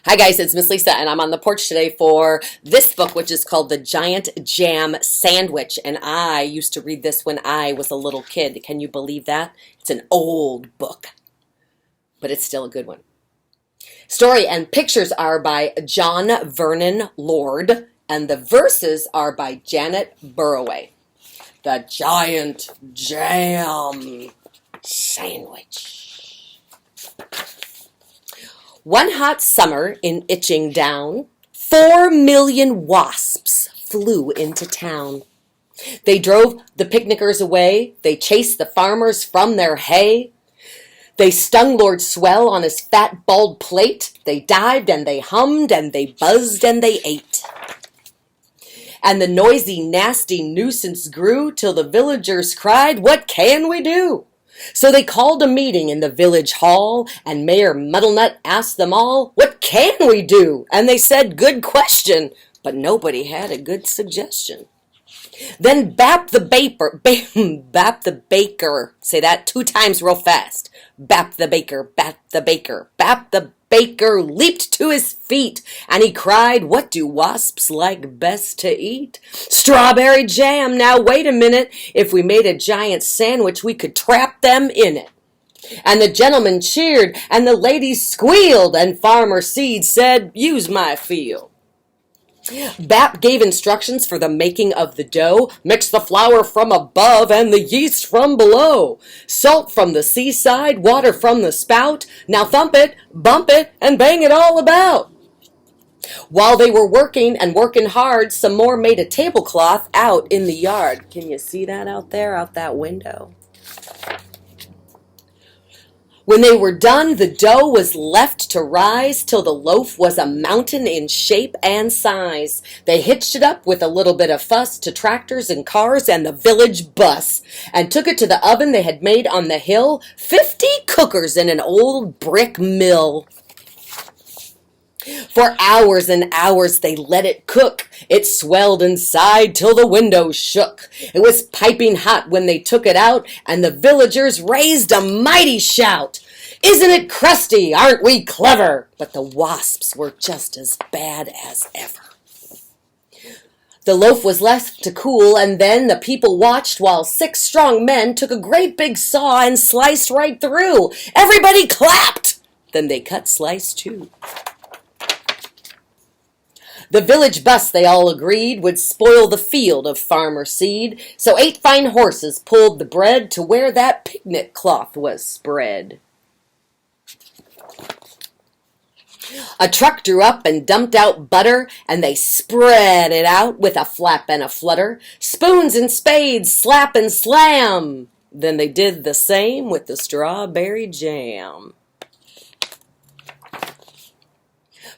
Hi guys, it's Miss Lisa and I'm on the porch today for this book, which is called The Giant Jam Sandwich. And I used to read this when I was a little kid. Can you believe that? It's an old book, but it's still a good one. Story and pictures are by John Vernon Lord, and the verses are by Janet Burroway. The Giant Jam Sandwich. One hot summer in Itching Down, 4 million wasps flew into town. They drove the picnickers away. They chased the farmers from their hay. They stung Lord Swell on his fat, bald plate. They dived and they hummed and they buzzed and they ate. And the noisy, nasty nuisance grew till the villagers cried, "What can we do?" So they called a meeting in the village hall, and Mayor Muddlenut asked them all, "What can we do?" And they said, "Good question," but nobody had a good suggestion. Then Bap the baker, say that 2 times real fast. Bap the baker, Bap the baker, Bap the baker leaped to his feet, and he cried, "What do wasps like best to eat?" "Strawberry jam. Now wait a minute. If we made a giant sandwich, we could trap them in it." And the gentlemen cheered, and the ladies squealed, and Farmer Seed said, "Use my field." Bap gave instructions for the making of the dough. "Mix the flour from above and the yeast from below. Salt from the seaside, water from the spout. Now thump it, bump it, and bang it all about." While they were working and working hard, some more made a tablecloth out in the yard. Can you see that out there, out that window? When they were done, the dough was left to rise till the loaf was a mountain in shape and size. They hitched it up with a little bit of fuss to tractors and cars and the village bus, and took it to the oven they had made on the hill, 50 cookers in an old brick mill. For hours and hours they let it cook. It swelled inside till the windows shook. It was piping hot when they took it out, and the villagers raised a mighty shout. "Isn't it crusty? Aren't we clever?" But the wasps were just as bad as ever. The loaf was left to cool, and then the people watched while 6 strong men took a great big saw and sliced right through. Everybody clapped. Then they cut slice too. The village bus, they all agreed, would spoil the field of Farmer Seed, so 8 fine horses pulled the bread to where that picnic cloth was spread. A truck drew up and dumped out butter, and they spread it out with a flap and a flutter. Spoons and spades, slap and slam. Then they did the same with the strawberry jam.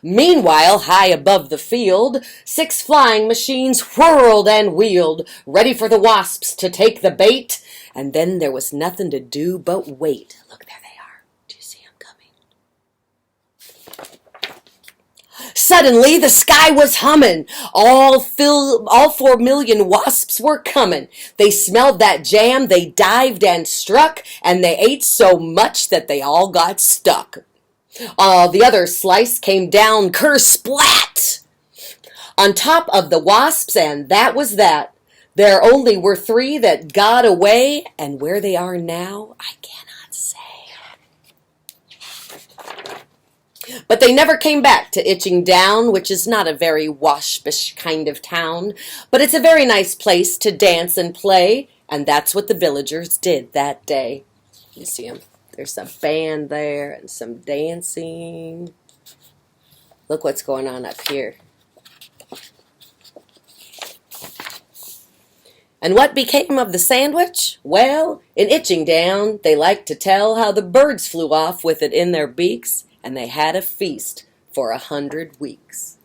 Meanwhile, high above the field, 6 flying machines whirled and wheeled, ready for the wasps to take the bait. And then there was nothing to do but wait. Look, there they are. Do you see them coming? Suddenly, the sky was humming. All 4 million wasps were coming. They smelled that jam, they dived and struck, and they ate so much that they all got stuck. The other slice came down ker-splat on top of the wasps, and that was that. There only were 3 that got away, and where they are now, I cannot say. But they never came back to Itching Down, which is not a very waspish kind of town, but it's a very nice place to dance and play, and that's what the villagers did that day. You see them. There's a band there and some dancing. Look what's going on up here. And what became of the sandwich? Well, in Itching Down, they like to tell how the birds flew off with it in their beaks, and they had a feast for 100 weeks.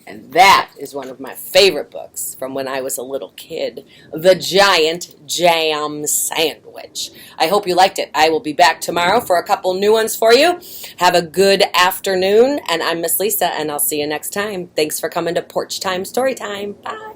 And that is one of my favorite books from when I was a little kid, The Giant Jam Sandwich. I hope you liked it. I will be back tomorrow for a couple new ones for you. Have a good afternoon, and I'm Miss Lisa, and I'll see you next time. Thanks for coming to Porch Time Story Time. Bye.